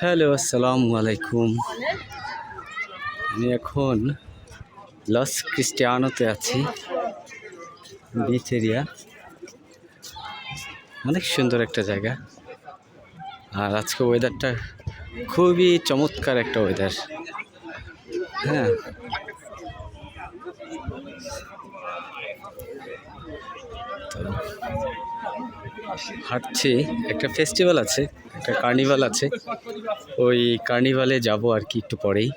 Hello, আসসালামু আলাইকুম। আমি এখন লস ক্রিস্টিয়ানোতে আছি, বিচ এরিয়া। অনেক সুন্দর একটা জায়গা, আর আজকে ওয়েদারটা খুবই চমৎকার একটা ওয়েদার। হ্যাঁ, তো হাঁটছি। একটা ফেস্টিভ্যাল আছে, একটা কার্নিভাল আছে, ওই কার্নিভালে যাব আর কি একটু পরেই।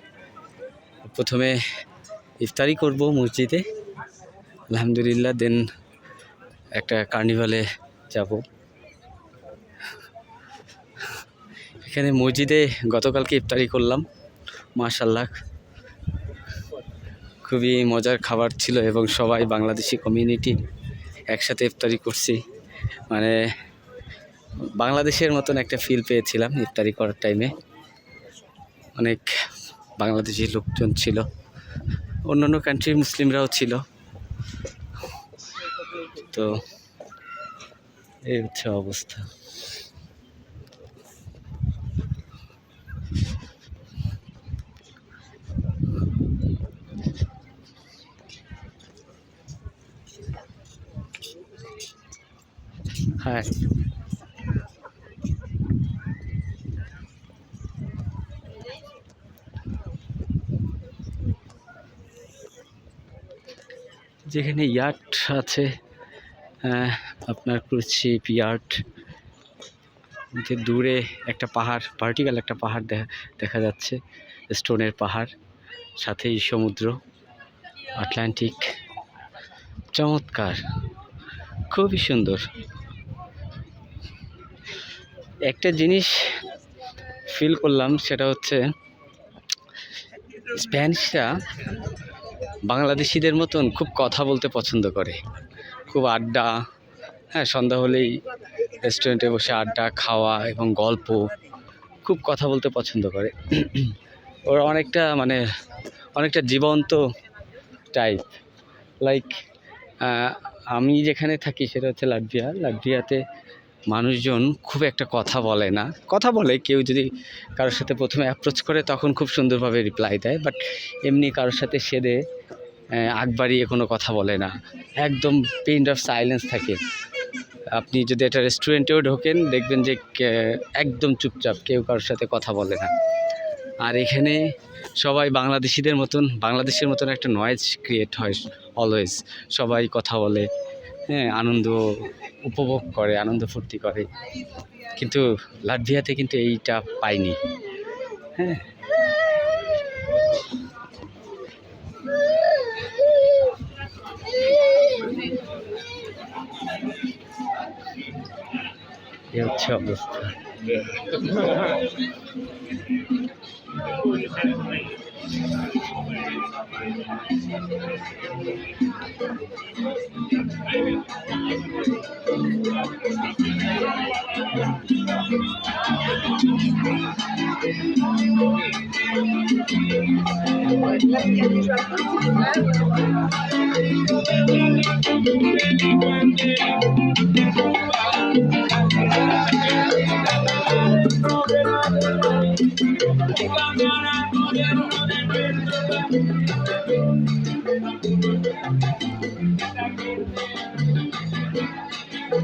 প্রথমে ইফতারি করব মসজিদে, আলহামদুলিল্লাহ, দেন একটা কার্নিভালে যাব। এখানে মসজিদে গতকালকে ইফতারি করলাম, মাশাআল্লাহ খুবই মজার খাবার ছিল এবং সবাই বাংলাদেশি কমিউনিটি একসাথে ইফতারি করছি। মানে বাংলাদেশের মতন একটা ফিল পেয়েছিলাম ইফতারি করার টাইমে। অনেক বাংলাদেশি লোকজন ছিল, অন্যান্য কান্ট্রির মুসলিমরাও ছিল। তো এই হচ্ছে অবস্থা। হ্যাঁ, যেখানে ইয়াট আছে, আপনার ক্রুজ শিপ, ইয়াট, যে দূরে একটা পাহাড়, ভার্টিক্যাল একটা পাহাড় দেখা যাচ্ছে, স্টোনের পাহাড়, সাথেই সমুদ্র আটলান্টিক। চমৎকার, খুবই সুন্দর। একটা জিনিস ফিল করলাম, সেটা হচ্ছে স্প্যানিশরা বাংলাদেশিদের মতন খুব কথা বলতে পছন্দ করে, খুব আড্ডা। হ্যাঁ, সন্ধ্যা হলেই রেস্টুরেন্টে বসে আড্ডা খাওয়া এবং গল্প, খুব কথা বলতে পছন্দ করে। ওরা অনেকটা জীবন্ত টাইপ। লাইক আমি যেখানে থাকি সেটা হচ্ছে লাটভিয়াতে মানুষজন খুব একটা কথা বলে না। কথা বলে, কেউ যদি কারোর সাথে প্রথমে অ্যাপ্রোচ করে তখন খুব সুন্দরভাবে রিপ্লাই দেয়, বাট এমনি কারোর সাথে সেদে আগ বাড়িয়ে কোনো কথা বলে না। একদম পিন অফ সাইলেন্স থাকে। আপনি যদি একটা রেস্টুরেন্টেও ঢোকেন, দেখবেন যে একদম চুপচাপ, কেউ কারোর সাথে কথা বলে না। আর এখানে সবাই বাংলাদেশের মতন একটা নয়েজ ক্রিয়েট হয় অলওয়েজ। সবাই কথা বলে, হ্যাঁ, আনন্দ উপভোগ করে, আনন্দ ফুর্তি করে। কিন্তু লাটভিয়াতে কিন্তু এইটা পাইনি। হ্যাঁ, এই হচ্ছে অবস্থা।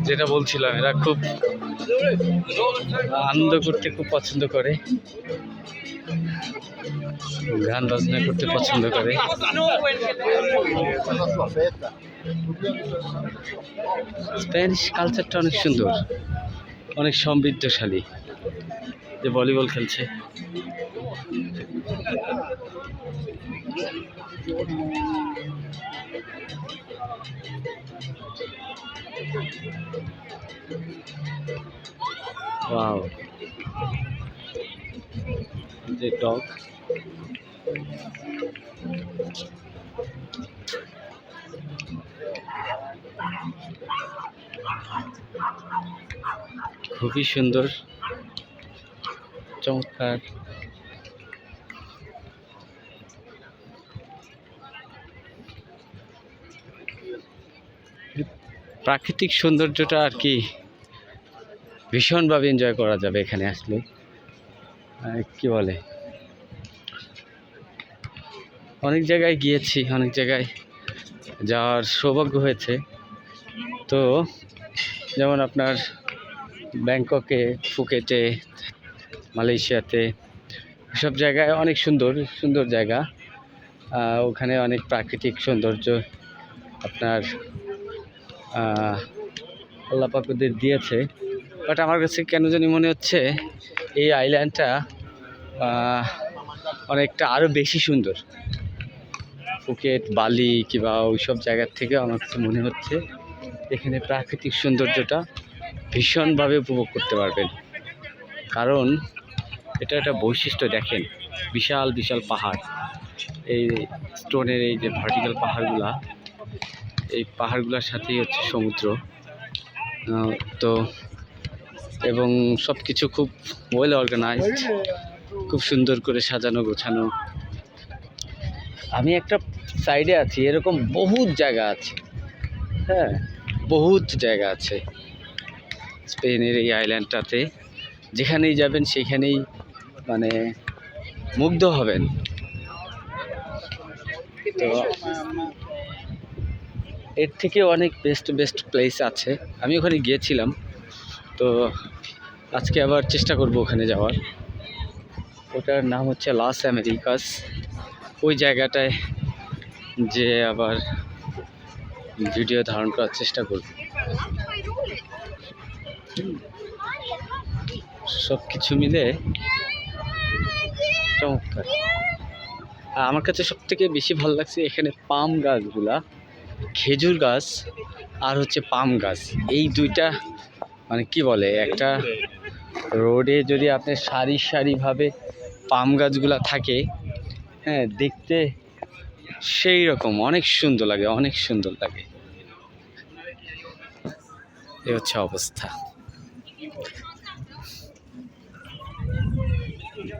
যেটা বলছিলাম, এরা খুব আনন্দ করতে খুব পছন্দ করে, গান বাজনা করতে পছন্দ করে। স্প্যানিশ কালচারটা অনেক সুন্দর, অনেক সমৃদ্ধশালী। যে ভলিবল খেলছে, ওয়াও, যে ডগ। খুবই সুন্দর, চমৎকার। প্রাকৃতিক সৌন্দর্যটা আর কি ভীষণভাবে এনজয় করা যাবে এখানে আসলে। কি বলে, অনেক জায়গায় গিয়েছি, অনেক জায়গায় যাওয়ার সৌভাগ্য হয়েছে। তো যেমন আপনার ব্যাংককে, ফুকেটে, মালয়েশিয়াতে, সব জায়গায় অনেক সুন্দর সুন্দর জায়গা। ওখানে অনেক প্রাকৃতিক সৌন্দর্য আপনার আল্লাহ পাক ওদের দিয়েছে। বাট আমার কাছে কেন জানি মনে হচ্ছে এই আইল্যান্ডটা অনেকটা আরও বেশি সুন্দর। ফুকেট, বালি কিংবা ওই সব জায়গার থেকে আমার কাছে মনে হচ্ছে এখানে প্রাকৃতিক সৌন্দর্যটা ভীষণভাবে উপভোগ করতে পারবেন। কারণ এটা একটা বৈশিষ্ট্য, দেখেন বিশাল বিশাল পাহাড়, এই স্টোনের এই যে ভার্টিক্যাল পাহাড়গুলা, এই পাহাড়গুলোর সাথেই হচ্ছে সমুদ্র। তো এবং সব কিছু খুব ওয়েল অর্গানাইজড, খুব সুন্দর করে সাজানো গোছানো। আমি একটা সাইডে আছি, এরকম বহুত জায়গা আছে, হ্যাঁ বহুত জায়গা আছে স্পেনের এই আইল্যান্ডটাতে। যেখানেই যাবেন সেখানেই মানে মুগ্ধ হবেন। তো এর থেকে অনেক বেস্ট বেস্ট প্লেস আছে, আমি ওখানে গিয়েছিলাম। তো আজকে আবার চেষ্টা করব ওখানে যাওয়ার। ওটার নাম হচ্ছে লাস আমেরিকাস। ওই জায়গাটায় যে আবার ভিডিও ধারণ করার চেষ্টা করব। সব কিছু মিলে চমৎকার। আর আমার কাছে সব থেকে বেশি ভালো লাগছে এখানে পাম গাছগুলা, খেজুর গাছ আর হচ্ছে পাম গাছ, এই দুইটা মানে কি বলে, একটা রোডে যদি আপনি সারি সারিভাবে পাম গাছগুলা থাকে, হ্যাঁ দেখতে সেই রকম অনেক সুন্দর লাগে, অনেক সুন্দর লাগে। এই হচ্ছে অবস্থা।